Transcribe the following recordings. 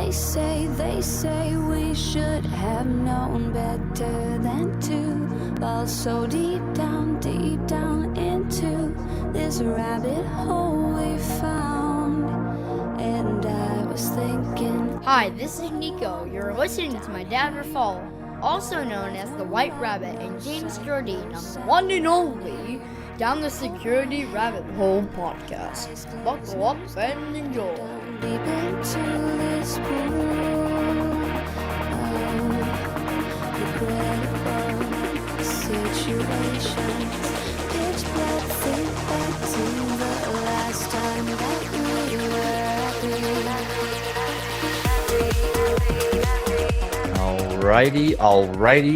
They say we should have known better than to fall so deep down into this rabbit hole we found. And I was thinking, hi, this is Nico. You're listening to my dad Rafal, also known as the White Rabbit, and James Jardine on the one and only Down the Security Rabbit Hole podcast. Buckle up and enjoy. deep into this pool of regrettable situations. Pitch black, think back to the last time that we were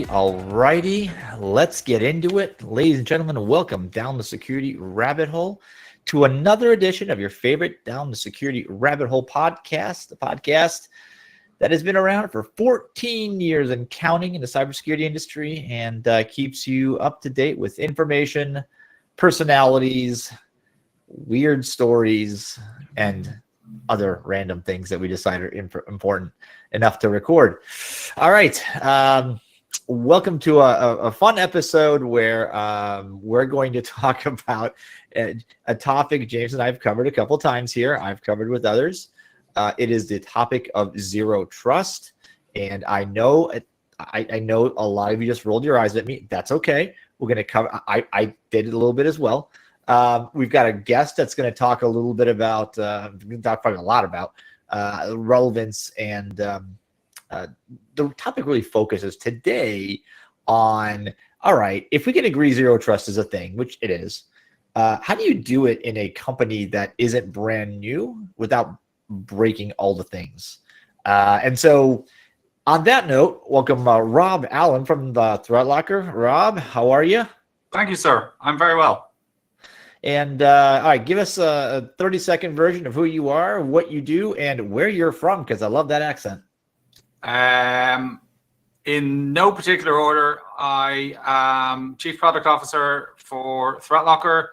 Alrighty. Let's get into it. Ladies and gentlemen, welcome down the security rabbit hole to another edition of your favorite Down the Security Rabbit Hole podcast, the podcast that has been around for 14 years and counting in the cybersecurity industry and keeps you up to date with information, personalities, weird stories, and other random things that we decide are important enough to record. All right. Welcome to a fun episode where we're going to talk about a topic James and I have covered a couple times here. I've covered with others. It is the topic of zero trust. And I know a lot of you just rolled your eyes at me. That's okay. We're going to cover, I did it a little bit as well. We've got a guest that's going to talk a litk bit about, we're going to talk probably a lot about relevance, and the topic really focuses today on, all right, if we can agree zero trust is a thing, which it is, how do you do it in a company that isn't brand new without breaking all the things? And so on that note, welcome Rob Allen from the ThreatLocker. Rob, how are you? Thank you, sir. I'm very well. And all right, give us a 30-second version of who you are, what you do, and where you're from, because I love that accent. In no particular order, I am Chief Product Officer for ThreatLocker.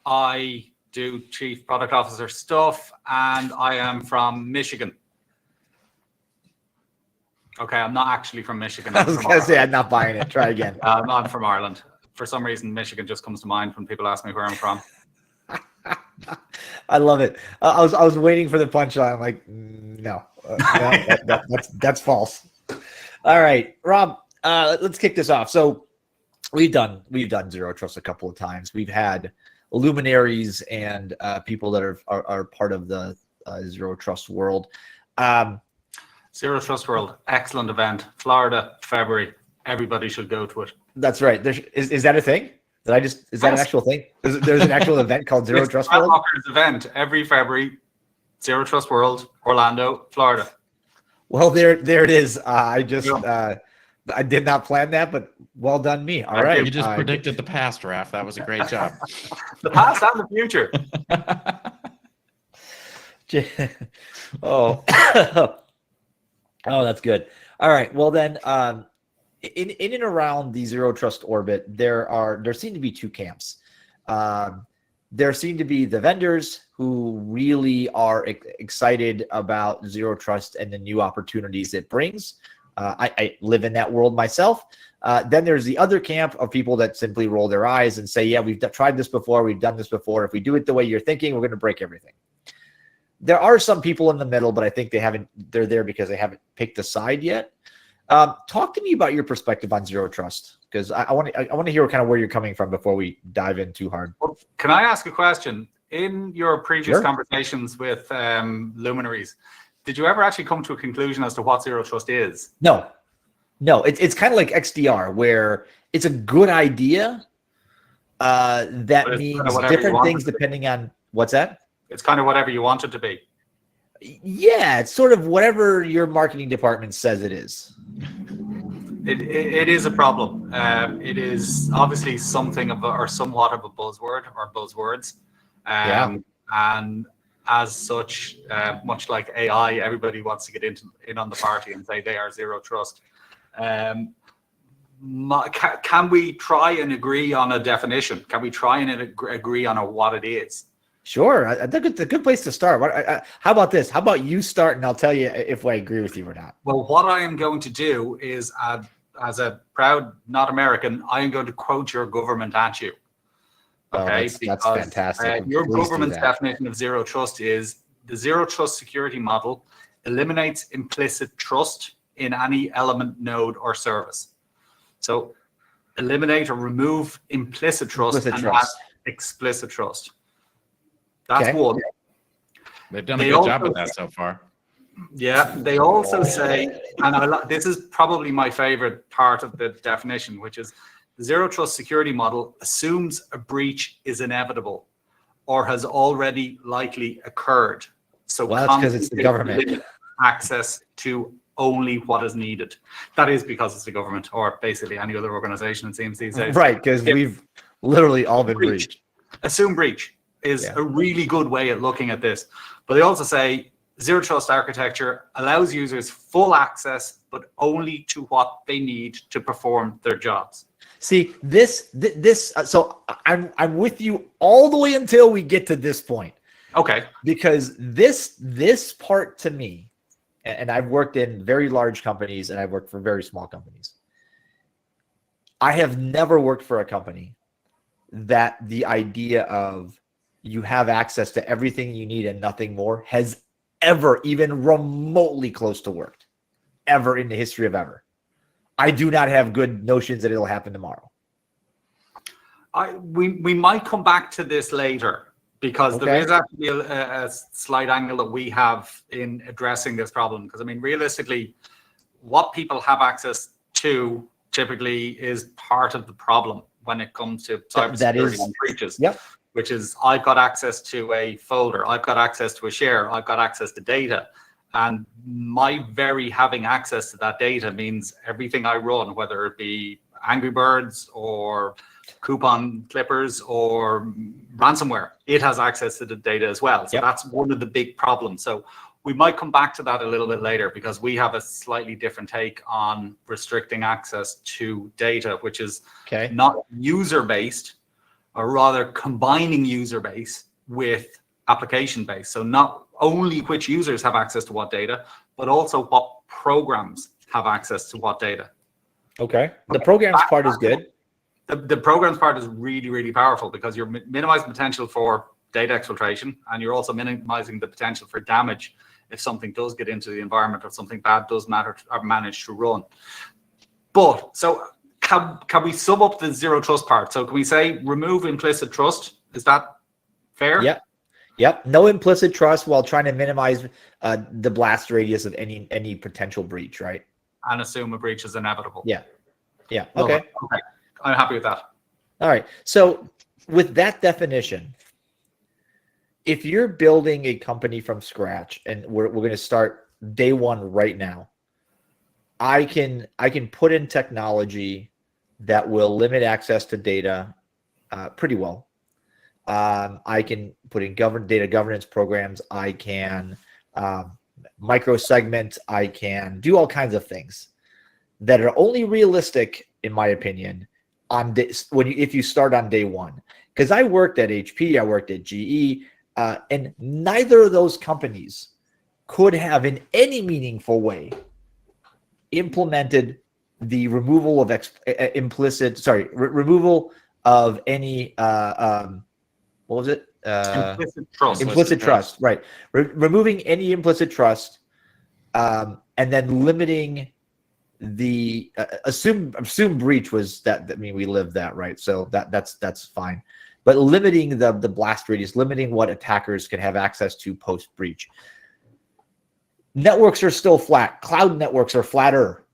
I do Chief Product Officer stuff, and I am from Michigan. Okay, I'm not actually from Michigan. I was going to say, I'm not buying it. Try again. I'm from Ireland. For some reason, Michigan just comes to mind when people ask me where I'm from. I love it. I was waiting for the punchline. I'm like, no, that's false. All right, Rob, let's kick this off. So we've done zero trust a couple of times. We've had luminaries and people that are part of the zero trust world. Zero Trust World, excellent event. Florida, February. Everybody should go to it. That's right. Is that a thing? Is that an actual thing? There's an actual event called Zero Trust World? ThreatLocker's event every February. Zero Trust World, Orlando, Florida. Well, there it is. I did not plan that, but well done me. All right. You just predicted the past, Raf. That was a great job. The past and the future. Oh, that's good. All right. Well, then, in and around the zero trust orbit, there seem to be two camps. There seem to be the vendors who really are excited about zero trust and the new opportunities it brings. I live in that world myself. Then there's the other camp of people that simply roll their eyes and say, yeah, we've tried this before. We've done this before. If we do it the way you're thinking, we're going to break everything. There are some people in the middle, but I think they're there because they haven't picked a side yet. Talk to me about your perspective on zero trust, because I want to hear kind of where you're coming from before we dive in too hard. Well, can I ask a question? In your previous conversations with luminaries, did you ever actually come to a conclusion as to what zero trust is? No. It's kind of like XDR, where it's a good idea. That means different things depending on what's that. It's kind of whatever you want it to be. Yeah, it's sort of whatever your marketing department says it is. It is a problem. It is obviously something of or somewhat of a buzzword or buzzwords. And as such, much like AI, everybody wants to get in on the party and say they are zero trust. Can we try and agree on a definition? Can we try and agree on what it is? Sure. I think it's a good place to start. How about this? How about you start and I'll tell you if I agree with you or not. Well, what I am going to do is, as a proud not American, I am going to quote your government at you. Okay, that's fantastic. Your Please government's definition of zero trust is the zero trust security model eliminates implicit trust in any element, node, or service. So eliminate or remove implicit trust and add explicit trust. That's one. They've done a good job of that so far. Yeah, they also say, and this is probably my favorite part of the definition, which is the zero trust security model assumes a breach is inevitable or has already likely occurred. So that's because it's the government. Access to only what is needed. That is because it's the government, or basically any other organization, it seems these days. Right, because we've literally all been breached. Assume breach is a really good way of looking at this. But they also say zero trust architecture allows users full access, but only to what they need to perform their jobs. See, so I'm with you all the way until we get to this point. Okay. Because this part to me, and I've worked in very large companies and I've worked for very small companies. I have never worked for a company that the idea of you have access to everything you need and nothing more has ever even remotely close to worked, ever in the history of ever. I do not have good notions that it'll happen tomorrow. We might come back to this later because there is actually a slight angle that we have in addressing this problem. Because I mean, realistically, what people have access to typically is part of the problem when it comes to cybersecurity and breaches. Yep. Which is, I've got access to a folder, I've got access to a share, I've got access to data. And my very having access to that data means everything I run, whether it be Angry Birds or coupon clippers or ransomware, it has access to the data as well. So that's one of the big problems. So we might come back to that a little bit later because we have a slightly different take on restricting access to data, which is not user-based, or rather combining user base with application base. So not only which users have access to what data, but also what programs have access to what data. Okay. The programs part is good. The programs part is really, really powerful because you're minimizing the potential for data exfiltration, and you're also minimizing the potential for damage if something does get into the environment or something bad does manage to run. But so can we sum up the zero trust part? So can we say remove implicit trust? Is that fair? Yep. No implicit trust while trying to minimize the blast radius of any potential breach, right? And assume a breach is inevitable. Yeah. Okay. I'm happy with that. All right. So with that definition, if you're building a company from scratch, and we're going to start day one right now, I can put in technology that will limit access to data pretty well. I can put in data governance programs. I can microsegment. I can do all kinds of things that are only realistic, in my opinion, if you start on day one. Because I worked at HP, I worked at GE, and neither of those companies could have in any meaningful way implemented the removal of removal of any what was it? Implicit trust, right? Removing any implicit trust, and then limiting the assume breach was that. I mean, we lived that, right? So that's fine. But limiting the blast radius, limiting what attackers can have access to post breach. Networks are still flat. Cloud networks are flatter.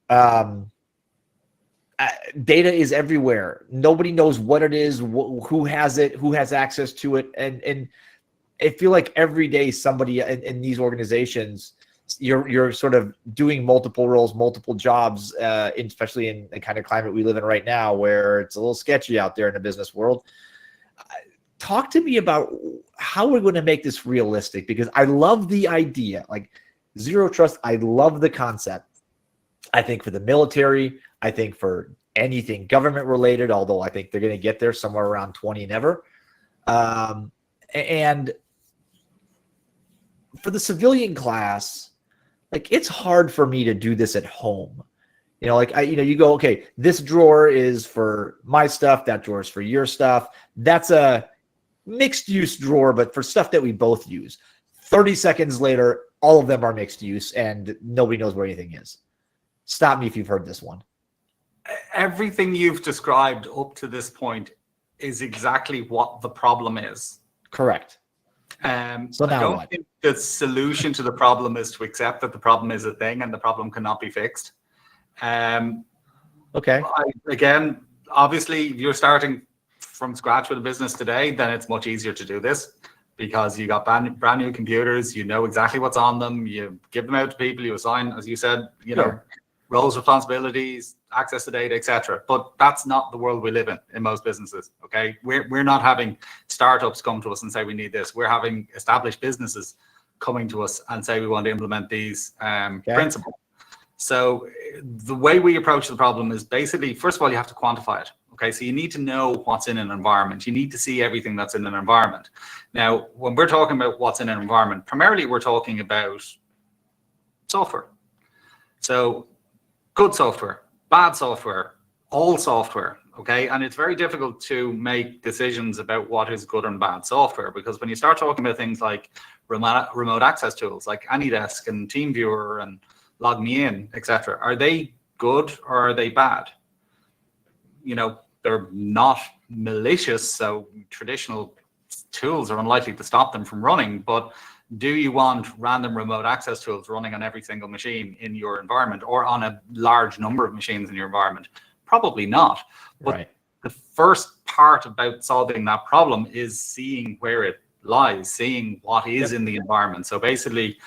Data is everywhere. Nobody knows what it is, who has it, who has access to it, and I feel like every day somebody in these organizations, you're sort of doing multiple roles, multiple jobs, especially in the kind of climate we live in right now, where it's a little sketchy out there in the business world. Talk to me about how we're going to make this realistic, because I love the idea, like zero trust. I love the concept. I think for the military, I think for anything government related, although I think they're going to get there somewhere around 20 never. And for the civilian class, like it's hard for me to do this at home. You know, like you go, okay, this drawer is for my stuff, that drawer is for your stuff. That's a mixed use drawer, but for stuff that we both use. 30 seconds later, all of them are mixed use and nobody knows where anything is. Stop me if you've heard this one. Everything you've described up to this point is exactly what the problem is. Correct. So now I don't what? think the solution to the problem is to accept that the problem is a thing and the problem cannot be fixed. Okay. Again, obviously, if you're starting from scratch with a business today, then it's much easier to do this because you got brand new computers, you know exactly what's on them, you give them out to people, you assign, as you said, know, roles, responsibilities, access to data, etc. But that's not the world we live in most businesses. Okay, we're not having startups come to us and say we need this. We're having established businesses coming to us and say we want to implement these principles. So the way we approach the problem is basically, first of all, you have to quantify it. Okay, so you need to know what's in an environment. You need to see everything that's in an environment. Now, when we're talking about what's in an environment, primarily we're talking about software. So good software, bad software, all software. Okay, and it's very difficult to make decisions about what is good and bad software because when you start talking about things like remote access tools like AnyDesk and TeamViewer and LogMeIn, etc., are they good or are they bad? You know, they're not malicious, so traditional tools are unlikely to stop them from running. But do you want random remote access tools running on every single machine in your environment or on a large number of machines in your environment? Probably not. But the first part about solving that problem is seeing where it lies, seeing what is in the environment. So basically,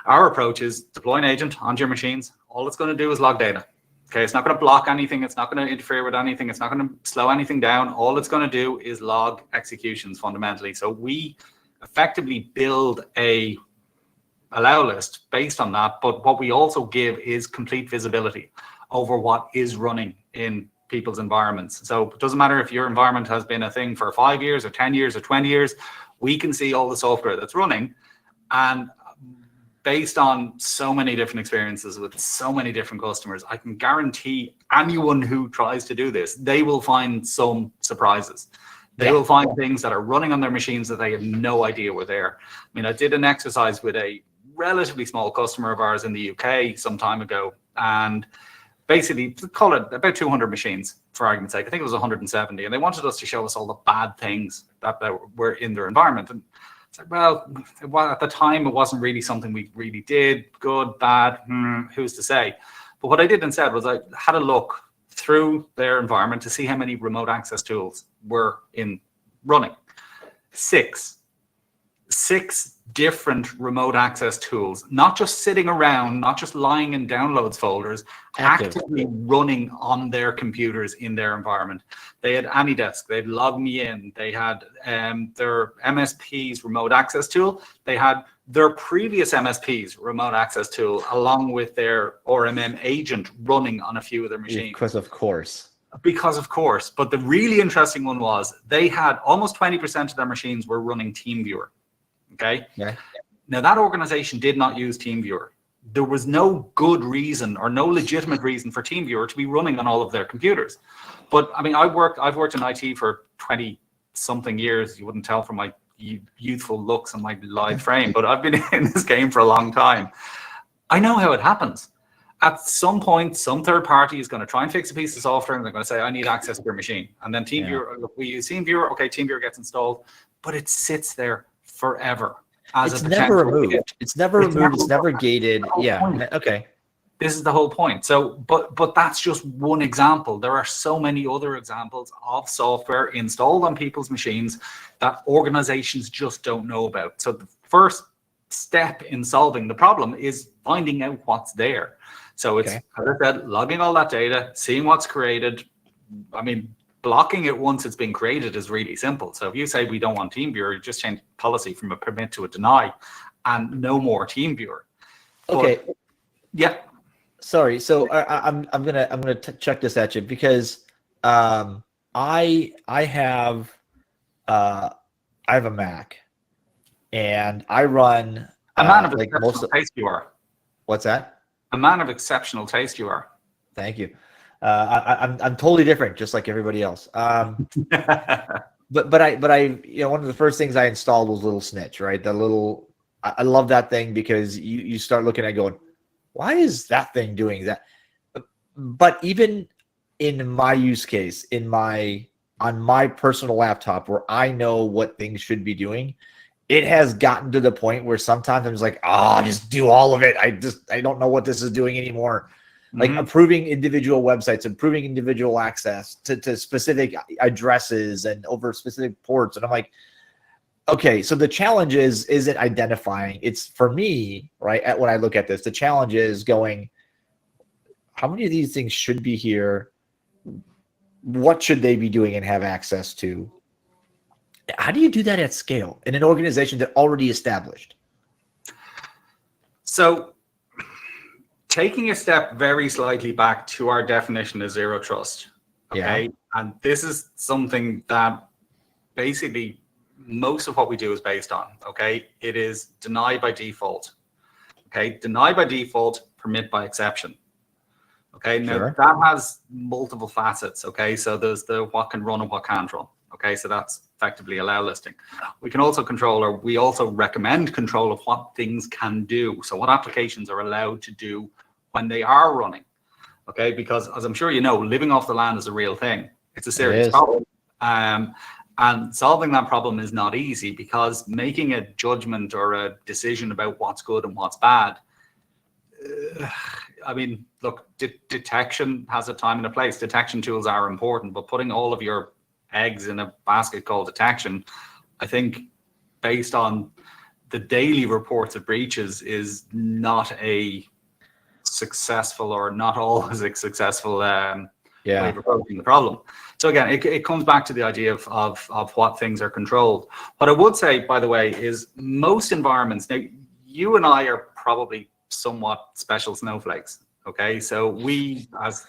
our approach is deploy an agent onto your machines. All it's going to do is log data. Okay, it's not going to block anything. It's not going to interfere with anything. It's not going to slow anything down. All it's going to do is log executions fundamentally. So we effectively build a allow list based on that. But what we also give is complete visibility over what is running in people's environments. So it doesn't matter if your environment has been a thing for 5 years or 10 years or 20 years, we can see all the software that's running. And based on so many different experiences with so many different customers, I can guarantee anyone who tries to do this, they will find some surprises. They will find things that are running on their machines that they have no idea were there. I mean, I did an exercise with a relatively small customer of ours in the UK some time ago, and basically, call it about 200 machines for argument's sake. I think it was 170, and they wanted us to show us all the bad things that were in their environment. And it's like, well, at the time, it wasn't really something we really did. Good, bad, who's to say? But what I did instead was I had a look through their environment to see how many remote access tools were in running. Six different remote access tools, not just sitting around, not just lying in downloads folders, actively running on their computers in their environment. They had AnyDesk, they had LogMeIn, they had their MSP's remote access tool, they had their previous MSP's remote access tool, along with their RMM agent running on a few of their machines. Because of course. But the really interesting one was they had almost 20% of their machines were running TeamViewer. Okay. Yeah. Now that organization did not use TeamViewer. There was no good reason or no legitimate reason for TeamViewer to be running on all of their computers. But I mean, I've worked in IT for 20 something years. You wouldn't tell from my youthful looks and my lithe frame, but I've been in this game for a long time. I know how it happens. At some point, some third party is going to try and fix a piece of software and they're going to say, I need access to your machine. And then TeamViewer, look, we use TeamViewer. Okay, TeamViewer gets installed, but it sits there forever. It's never removed. It's never removed. It's never gated. Yeah. Okay. This is the whole point. So, but that's just one example. There are so many other examples of software installed on people's machines that organizations just don't know about. So the first step in solving the problem is finding out what's there. So it's, as I said, logging all that data, seeing what's created. I mean, blocking it once it's been created is really simple. So if you say we don't want TeamViewer, you just change policy from a permit to a deny, and no more TeamViewer. Okay. But, yeah. Sorry. So I'm gonna check this at you because I have I have a Mac, and I run A man of like exceptional taste you are. What's that? A man of exceptional taste you are. Thank you. I'm totally different, just like everybody else. But I one of the first things I installed was Little Snitch, right? I love that thing because you start looking at it going, why is that thing doing that? But even in my use case, on my personal laptop where I know what things should be doing, it has gotten to the point where sometimes I'm just like, just do all of it. I don't know what this is doing anymore. Like approving individual websites, approving individual access to specific addresses and over specific ports. And I'm like, okay, so the challenge isn't identifying. It's for me, right? When I look at this, the challenge is going, how many of these things should be here? What should they be doing and have access to? How do you do that at scale in an organization that already established? So taking a step very slightly back to our definition of zero trust, okay? Yeah. And this is something that basically most of what we do is based on, okay? It is deny by default, okay? Deny by default, permit by exception. Okay, now that has multiple facets, okay? So there's the what can run and what can't run, okay? So that's effectively allow listing. We can also control, or we also recommend control of what things can do. So what applications are allowed to do when they are running, okay? Because as I'm sure you know, living off the land is a real thing. It's a serious problem. And solving that problem is not easy because making a judgment or a decision about what's good and what's bad, I mean, look, detection has a time and a place. Detection tools are important, but putting all of your eggs in a basket called detection, I think based on the daily reports of breaches is not a successful or not always a successful way of approaching the problem. So again, it comes back to the idea of what things are controlled. What I would say, by the way, is most environments, now you and I are probably somewhat special snowflakes, okay? So we, as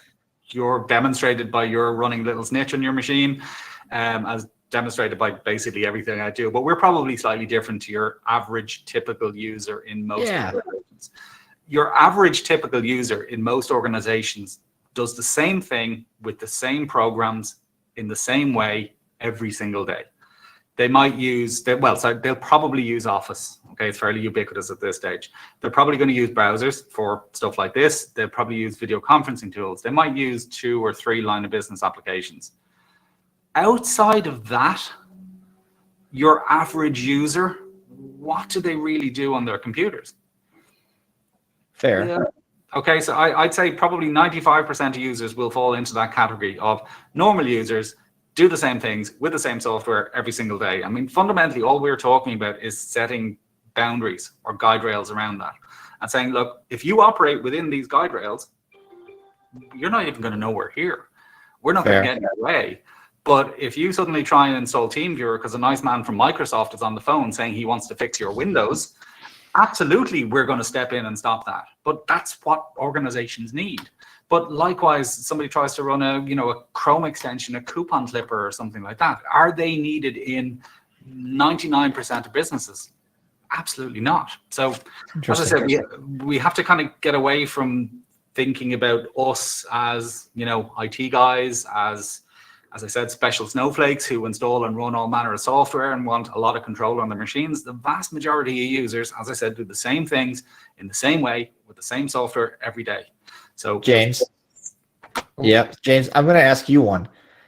you're demonstrated by your running Little Snitch on your machine, as demonstrated by basically everything I do, but we're probably slightly different to your average typical user in most organizations. Your average typical user in most organizations does the same thing with the same programs in the same way every single day. They might use, they'll probably use Office. Okay, it's fairly ubiquitous at this stage. They're probably going to use browsers for stuff like this. They'll probably use video conferencing tools. They might use 2 or 3 line of business applications. Outside of that, your average user, what do they really do on their computers? Fair. Yeah. Okay, so I'd say probably 95% of users will fall into that category of normal users do the same things with the same software every single day. I mean, fundamentally, all we're talking about is setting boundaries or guide rails around that and saying, look, if you operate within these guide rails, you're not even going to know we're here. We're not going to get in your way. But if you suddenly try and install TeamViewer because a nice man from Microsoft is on the phone saying he wants to fix your Windows, absolutely, we're going to step in and stop that. But that's what organizations need. But likewise, somebody tries to run a Chrome extension, a coupon clipper or something like that. Are they needed in 99% of businesses? Absolutely not. So as I said, we have to kind of get away from thinking about us as, IT guys, as I said, special snowflakes who install and run all manner of software and want a lot of control on their machines. The vast majority of users, as I said, do the same things in the same way with the same software every day. So James, James, I'm going to ask you one,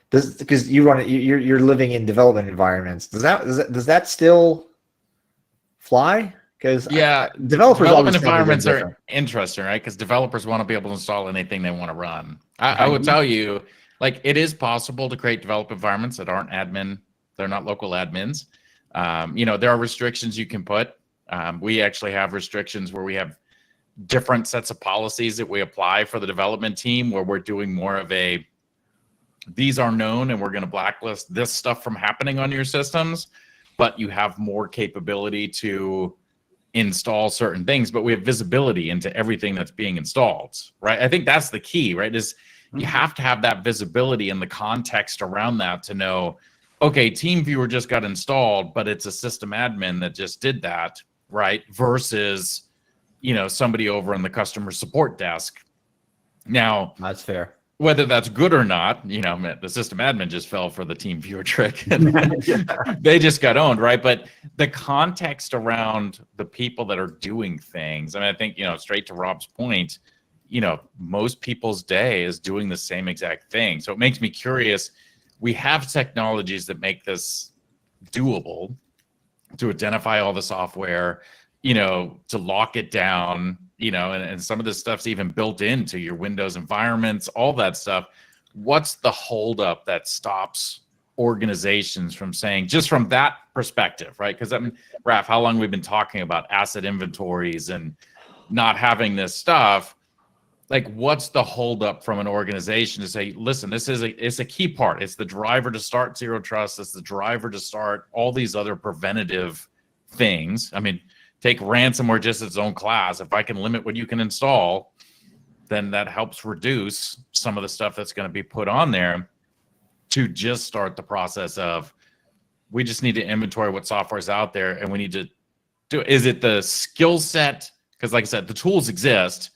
because you're living in development environments. Does that still fly? Because development environments are interesting, right? Because developers want to be able to install anything they want to run. I would tell you, like, it is possible to create develop environments that aren't they're not local admins. There are restrictions you can put. We actually have restrictions where we have different sets of policies that we apply for the development team, where we're doing more of these are known and we're going to blacklist this stuff from happening on your systems, but you have more capability to install certain things, but we have visibility into everything that's being installed, right? I think that's the key, right? Is you have to have that visibility and the context around that to know okay, TeamViewer just got installed, but it's a system admin that just did that, right? Versus, somebody over on the customer support desk. Now, That's fair. Whether that's good or not, the system admin just fell for the TeamViewer trick. They just got owned, right? But the context around the people that are doing things, I think, straight to Rob's point, most people's day is doing the same exact thing. So it makes me curious. We have technologies that make this doable, to identify all the software, to lock it down, and some of this stuff's even built into your Windows environments, all that stuff. What's the holdup that stops organizations from saying, just from that perspective, right? Because Raph, how long we've been talking about asset inventories and not having this stuff. Like, what's the holdup from an organization to say, listen, it's a key part. It's the driver to start Zero Trust. It's the driver to start all these other preventative things. Take ransomware just its own class. If I can limit what you can install, then that helps reduce some of the stuff that's going to be put on there, to just start the process of, we just need to inventory what software is out there, and we need to do. Is it the skill set? Because like I said, the tools exist.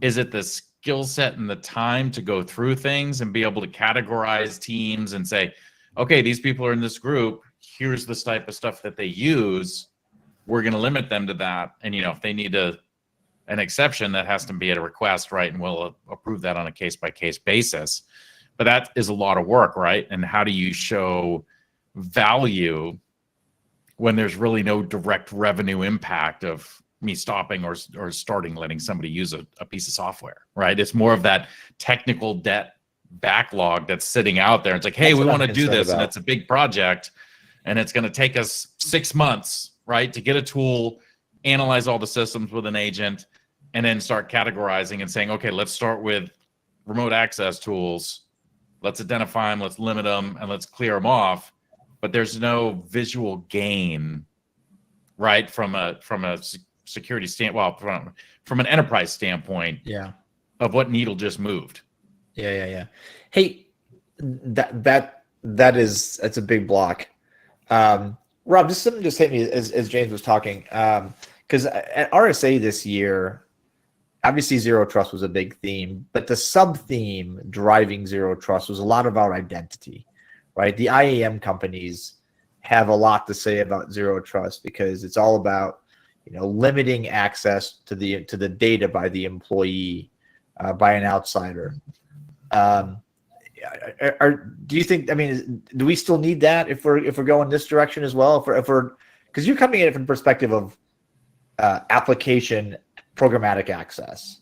Is it the skill set and the time to go through things and be able to categorize teams and say, okay, these people are in this group. Here's the type of stuff that they use. We're going to limit them to that. And, if they need an exception, that has to be at a request, right? And we'll approve that on a case-by-case basis. But that is a lot of work, right? And how do you show value when there's really no direct revenue impact of me stopping or starting letting somebody use a piece of software, right? It's more of that technical debt backlog that's sitting out there. It's like, hey, we want to do this, and it's a big project, and it's going to take us 6 months, right, to get a tool, analyze all the systems with an agent, and then start categorizing and saying, okay, let's start with remote access tools. Let's identify them, let's limit them, and let's clear them off. But there's no visual gain, right, from a security from an enterprise standpoint, of what needle just moved. Yeah. Hey, that's a big block. Rob, just something just hit me as James was talking, because at RSA this year, obviously Zero Trust was a big theme, but the sub-theme driving Zero Trust was a lot about identity, right? The IAM companies have a lot to say about Zero Trust, because it's all about, limiting access to the data by the employee, by an outsider. Do you think? Do we still need that if we're going this direction as well? If we're because you're coming at it from the perspective of application programmatic access.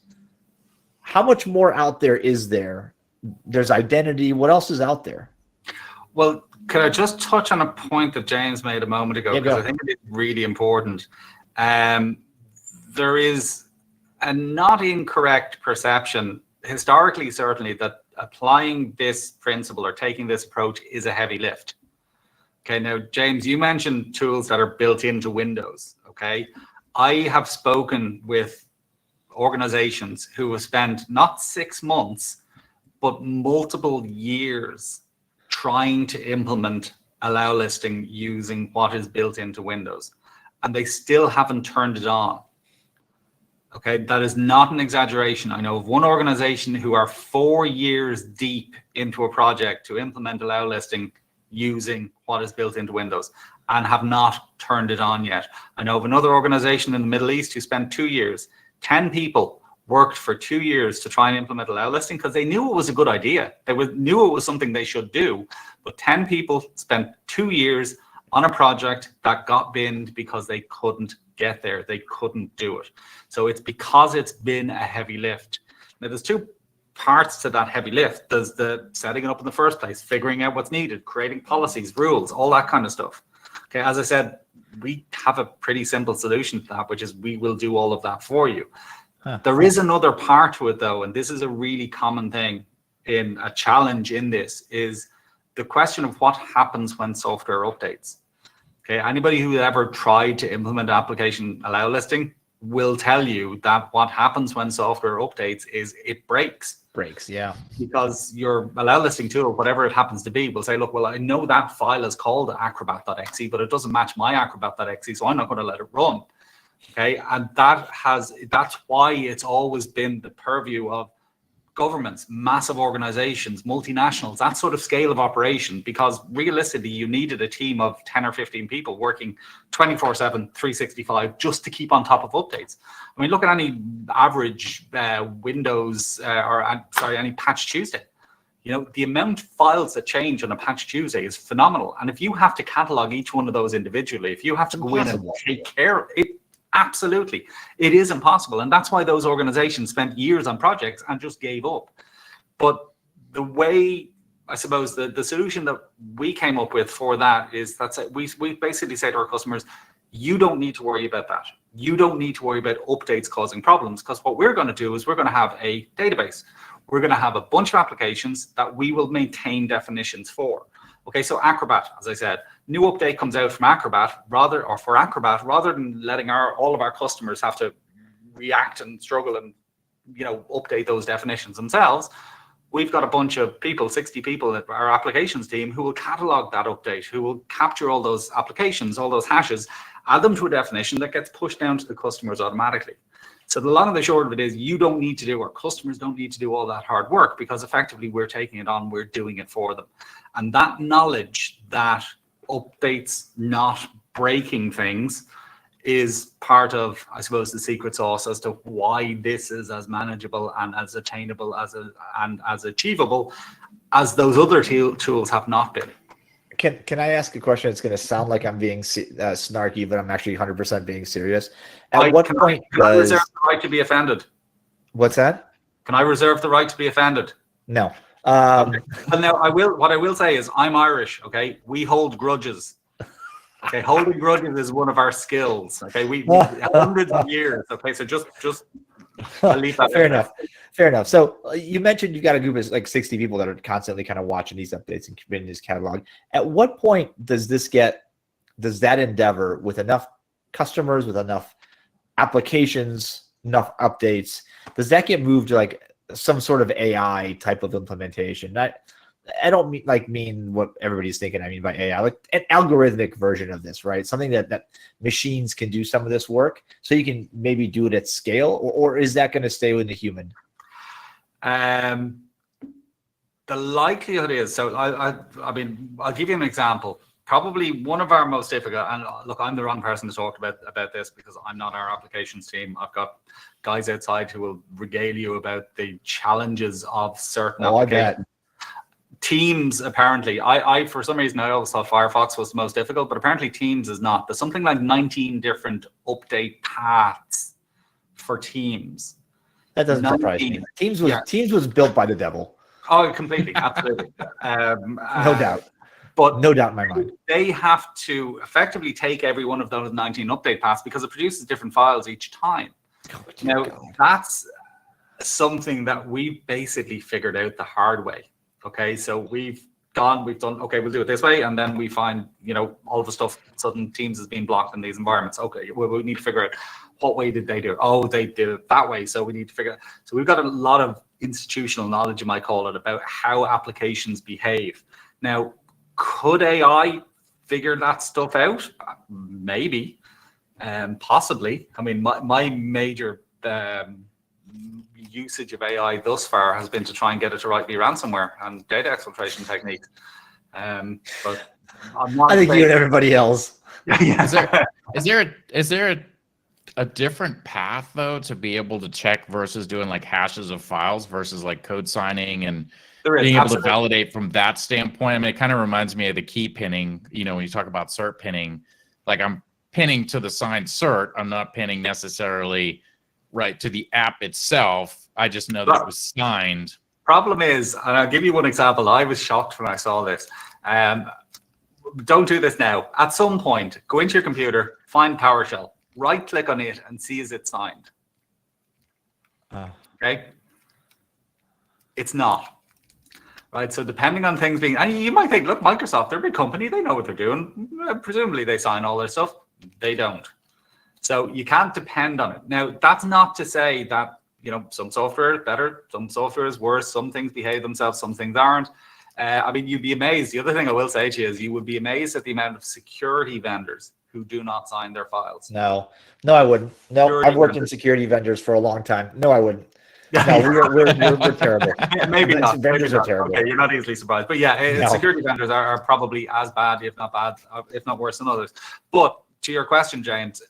How much more out there is there? There's identity. What else is out there? Well, could I just touch on a point that James made a moment ago? Because I think it is really important. There is a not incorrect perception, historically certainly, that applying this principle or taking this approach is a heavy lift. Okay, now, James, you mentioned tools that are built into Windows. Okay, I have spoken with organizations who have spent not 6 months, but multiple years trying to implement allow listing using what is built into Windows, and they still haven't turned it on. Okay, that is not an exaggeration. I know of one organization who are 4 years deep into a project to implement allow listing using what is built into Windows and have not turned it on yet. I know of another organization in the Middle East who spent 2 years. 10 people worked for 2 years to try and implement allow listing because they knew it was a good idea. They knew it was something they should do. But 10 people spent 2 years on a project that got binned because they couldn't get there. They couldn't do it. So it's because it's been a heavy lift. Now, there's two parts to that heavy lift. There's the setting it up in the first place, figuring out what's needed, creating policies, rules, all that kind of stuff. Okay, as I said, we have a pretty simple solution to that, which is we will do all of that for you. There is another part to it, though, and this is a really common thing in a challenge in this, is the question of what happens when software updates. Okay, anybody who ever tried to implement application allow listing will tell you that what happens when software updates is it breaks. Yeah. Because your allow listing tool, whatever it happens to be, will say, look, well, I know that file is called acrobat.exe, but it doesn't match my acrobat.exe, so I'm not going to let it run. Okay, and that's why it's always been the purview of governments, massive organizations, multinationals, that sort of scale of operation, because realistically, you needed a team of 10 or 15 people working 24/7, 365, just to keep on top of updates. I mean, look at any average Windows, any Patch Tuesday. You know, the amount of files that change on a Patch Tuesday is phenomenal. And if you have to catalog each one of those individually, if you have to go in and take care of it, absolutely, it is impossible. And that's why those organizations spent years on projects and just gave up. But the way, I suppose, the solution that we came up with for that is that we basically say to our customers, you don't need to worry about that. You don't need to worry about updates causing problems, because what we're going to do is we're going to have a database. We're going to have a bunch of applications that we will maintain definitions for. Okay, so Acrobat, as I said, new update comes out from Acrobat rather than letting all of our customers have to react and struggle and, you know, update those definitions themselves. We've got a bunch of people, 60 people at our applications team, who will catalog that update, who will capture all those applications, all those hashes, add them to a definition that gets pushed down to the customers automatically. So the long and the short of it is, you don't need to do, or customers don't need to do all that hard work, because effectively we're taking it on, we're doing it for them. And that knowledge that updates not breaking things is part of, I suppose, the secret sauce as to why this is as manageable and as attainable and as achievable as those other tools have not been. Can I ask a question? It's going to sound like I'm being snarky, but I'm actually 100% being serious. At what point can I reserve the right to be offended? What's that? Can I reserve the right to be offended? No. Okay. Well, now I will. What I will say is, I'm Irish. Okay, we hold grudges. Okay, holding grudges is one of our skills. Okay, we hundreds of years. Okay, so just I'll leave that. Fair enough. So you mentioned you got a group of like 60 people that are constantly kind of watching these updates and committing this catalog. At what point does that endeavor, with enough customers, with enough applications, enough updates, does that get moved to like some sort of AI type of implementation? I don't mean what everybody's thinking. I mean by AI, like an algorithmic version of this, right? Something that machines can do some of this work, so you can maybe do it at scale, or is that going to stay with the human? The likelihood is, so I mean, I'll give you an example. Probably one of our most difficult, and look, I'm the wrong person to talk about this, because I'm not our applications team. I've got guys outside who will regale you about the challenges of certain applications. Teams, apparently, I for some reason I always thought Firefox was the most difficult, but apparently Teams is not. There's something like 19 different update paths for Teams. That doesn't surprise me. Teams was built by the devil. Oh, completely, absolutely. No doubt. But no doubt in my mind. They have to effectively take every one of those 19 update paths, because it produces different files each time. Now, that's something that we basically figured out the hard way. Okay, so we've done, okay, we'll do it this way, and then we find, you know, all the stuff, sudden Teams is being blocked in these environments. Okay, well, we need to figure out what way did they do it. Oh, they did it that way, so we need to figure out. So we've got a lot of institutional knowledge, you might call it, about how applications behave. Now, could AI figure that stuff out? Maybe, possibly. I mean, my major usage of AI thus far has been to try and get it to write me ransomware and data exfiltration techniques. But I'm not. I think you and everybody else. Yeah. Is there a different path though to be able to check versus doing like hashes of files versus like code signing and being able to validate from that standpoint? I mean, it kind of reminds me of the key pinning. You know, when you talk about cert pinning, like I'm pinning to the signed cert. I'm not pinning necessarily right to the app itself. I just know that it was signed. Problem is, and I'll give you one example. I was shocked when I saw this. Don't do this now. At some point, go into your computer, find PowerShell, right-click on it, and see is it signed. Okay? It's not. Right, so depending on things being, and you might think, look, Microsoft, they're a big company, they know what they're doing. Presumably they sign all their stuff. They don't. So you can't depend on it. Now, that's not to say that, some software is better, some software is worse, some things behave themselves, some things aren't. I mean, you'd be amazed. The other thing I will say to you is you would be amazed at the amount of security vendors who do not sign their files. No, I wouldn't. No, Security I've worked vendors. in security vendors for a long time. No, I wouldn't. No, we're terrible. Maybe not. Vendors Maybe are not. terrible. Okay, you're not easily surprised. But yeah, No. security vendors are probably as bad, if not worse than others. But to your question, James,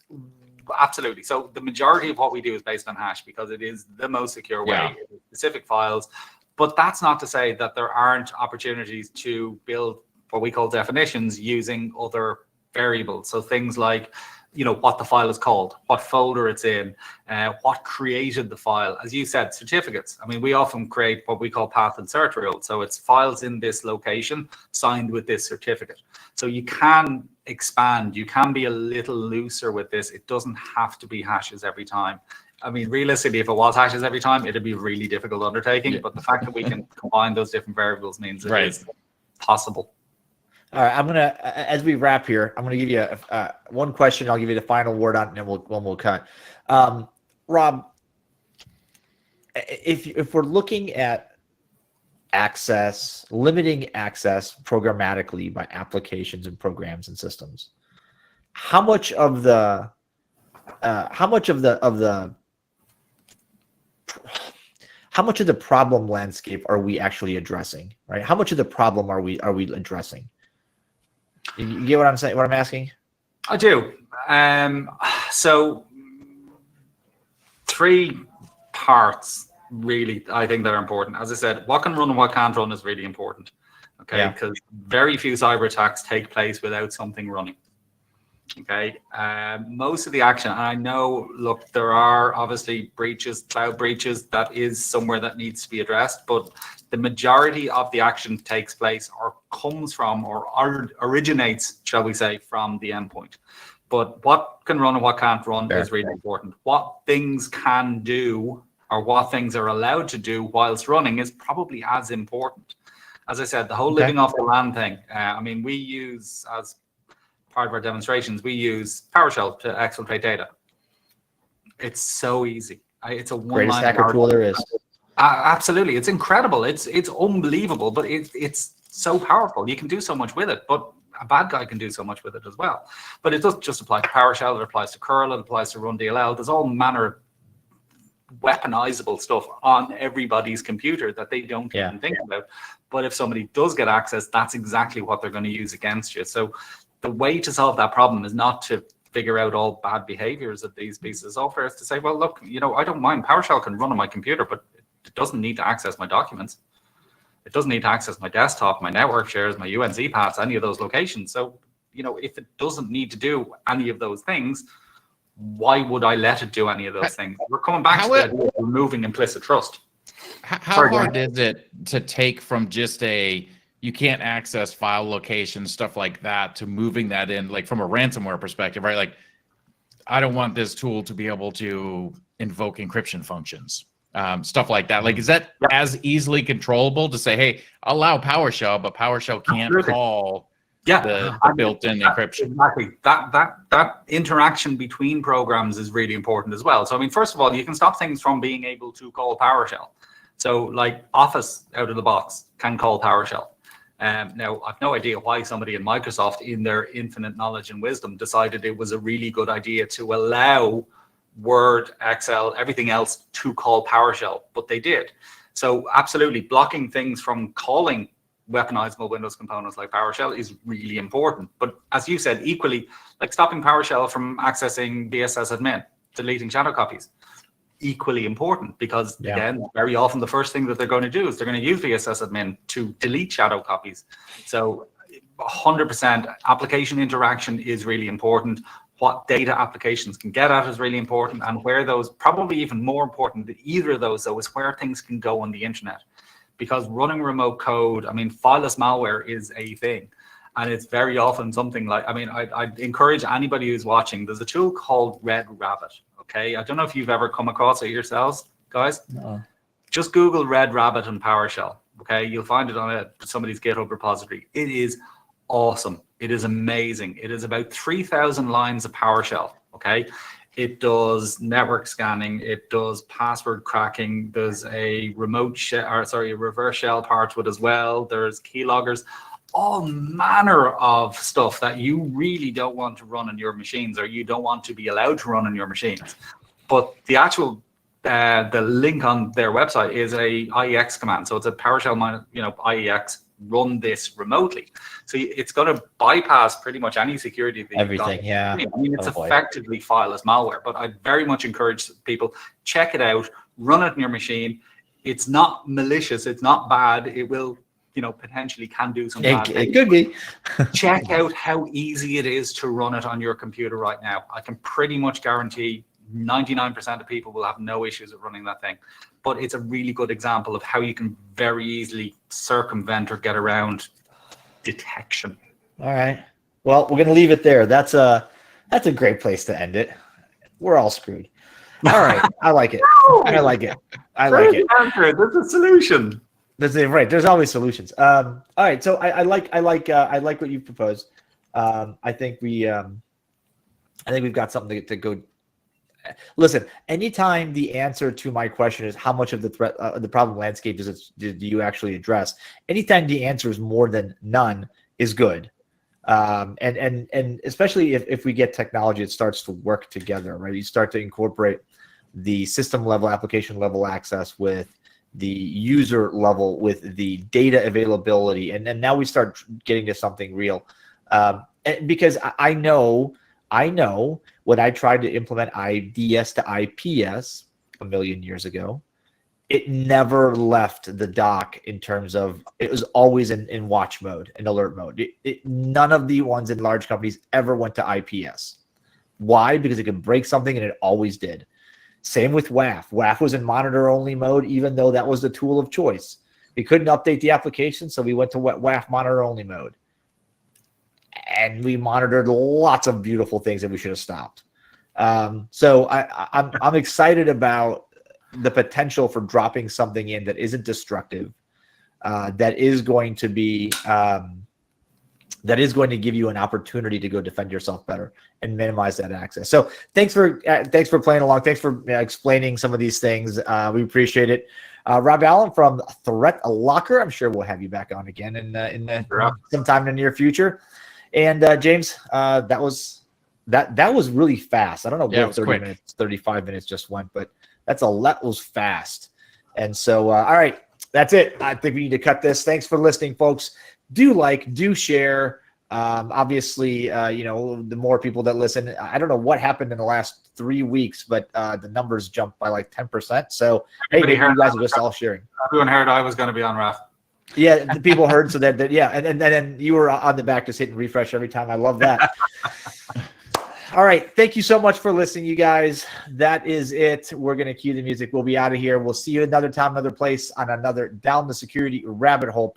absolutely. So the majority of what we do is based on hash because it is the most secure way. Yeah. Specific files. But that's not to say that there aren't opportunities to build what we call definitions using other variables. So things like, what the file is called, what folder it's in, what created the file. As you said, certificates. I mean, we often create what we call path insert rules. So it's files in this location signed with this certificate. So you can expand, you can be a little looser with this. It doesn't have to be hashes every time. I mean, realistically, if it was hashes every time, it'd be a really difficult undertaking. Yeah. But the fact that we can combine those different variables means it Right. is possible. All right, I'm gonna as we wrap here, I'm gonna give you one question. I'll give you the final word on it, and then we'll cut. Rob, if we're looking at access, limiting access programmatically by applications and programs and systems, how much of the problem landscape are we actually addressing? Right? How much of the problem are we addressing? You get what I'm saying? What I'm asking? I do. So 3 parts really, I think that are important. As I said, what can run and what can't run is really important. Okay, because very few cyber attacks take place without something running. Okay, most of the action, and I know, look, there are obviously breaches, cloud breaches, that is somewhere that needs to be addressed, but the majority of the action takes place or comes from or originates, shall we say, from the endpoint. But what can run and what can't run is really important. What things can do or what things are allowed to do whilst running is probably as important. As I said, the whole living off the land thing, I mean, we use, as part of our demonstrations, we use PowerShell to exfiltrate data. It's so easy. It's a Greatest hacker tool there is. Absolutely, it's incredible. It's unbelievable, but it's so powerful. You can do so much with it, but a bad guy can do so much with it as well. But it doesn't just apply to PowerShell. It applies to curl. It applies to run DLL. There's all manner of weaponizable stuff on everybody's computer that they don't even think about. But if somebody does get access, that's exactly what they're going to use against you. So the way to solve that problem is not to figure out all bad behaviors of these pieces of software. Is to say, well, look, I don't mind. PowerShell can run on my computer, but it doesn't need to access my documents. It doesn't need to access my desktop, my network shares, my UNC paths, any of those locations. So, if it doesn't need to do any of those things, why would I let it do any of those things? We're coming back to the idea of removing implicit trust. How hard is it to take from just you can't access file locations, stuff like that, to moving that in, like from a ransomware perspective, right? Like, I don't want this tool to be able to invoke encryption functions, stuff like that. Like, is that as easily controllable to say, hey, allow PowerShell, but PowerShell can't call the built-in encryption? Exactly. That interaction between programs is really important as well. So, I mean, first of all, you can stop things from being able to call PowerShell. So, like Office out of the box can call PowerShell. Now, I've no idea why somebody in Microsoft, in their infinite knowledge and wisdom, decided it was a really good idea to allow Word, Excel, everything else to call PowerShell, but they did. So absolutely, blocking things from calling weaponizable Windows components like PowerShell is really important. But as you said, equally, like stopping PowerShell from accessing DSS admin, deleting shadow copies, equally important, because again, very often the first thing that they're going to do is they're going to use VSS admin to delete shadow copies. So 100% application interaction is really important. What data applications can get at is really important, and where those, probably even more important than either of those though, is where things can go on the internet. Because running remote code, I mean, fileless malware is a thing. And it's very often something like, I mean, I'd encourage anybody who's watching, there's a tool called Red Rabbit. Okay, I don't know if you've ever come across it yourselves, guys. No. Just Google Red Rabbit and PowerShell. Okay, you'll find it on somebody's GitHub repository. It is awesome. It is amazing. It is about 3,000 lines of PowerShell. Okay, It does network scanning. It does password cracking. There's a reverse shell part to it as well. There's keyloggers, all manner of stuff that you really don't want to run on your machines, or you don't want to be allowed to run on your machines. But the actual the link on their website is a IEX command. So it's a PowerShell, IEX, run this remotely. So it's going to bypass pretty much any security that everything. Yeah. I mean, it's effectively fileless malware, but I very much encourage people, check it out, run it on your machine. It's not malicious. It's not bad. It will, potentially can do some bad things. It could be. Check out how easy it is to run it on your computer right now. I can pretty much guarantee 99% of people will have no issues with running that thing. But it's a really good example of how you can very easily circumvent or get around detection. All right. Well, we're going to leave it there. That's a great place to end it. We're all screwed. All right. I like it. I like it. There's a solution. Right. There's always solutions. All right. So I like what you proposed. I think we've got something to go. Listen, anytime the answer to my question is how much of the threat, the problem landscape do you actually address? Anytime the answer is more than none is good. And especially if we get technology, it starts to work together, right? You start to incorporate the system level, application level access with the user level, with the data availability. And then now we start getting to something real. Because I know when I tried to implement IDS to IPS a million years ago, it never left the dock in terms of, it was always in watch mode, in alert mode. None of the ones in large companies ever went to IPS. Why? Because it could break something, and it always did. Same with WAF. WAF was in monitor only mode, even though that was the tool of choice. We couldn't update the application, so we went to WAF monitor only mode. And we monitored lots of beautiful things that we should have stopped. So I'm excited about the potential for dropping something in that isn't destructive, that is going to be give you an opportunity to go defend yourself better and minimize that access. So thanks for playing along. Thanks for explaining some of these things. We appreciate it. Rob Allen from ThreatLocker. I'm sure we'll have you back on again in sometime in the near future. And James, that was really fast. I don't know where 30 minutes, 35 minutes just went, but that was fast. And so, all right, that's it. I think we need to cut this. Thanks for listening, folks. Do share. Obviously, the more people that listen, I don't know what happened in the last 3 weeks, but the numbers jumped by like 10%. So, maybe you guys are just all sharing. Everyone heard I was going to be on RAF. Yeah, the people heard, so that yeah, and then you were on the back just hitting refresh every time. I love that. All right, thank you so much for listening, you guys. That is it. We're gonna cue the music. We'll be out of here. We'll see you another time, another place on another Down the Security Rabbit Hole podcast.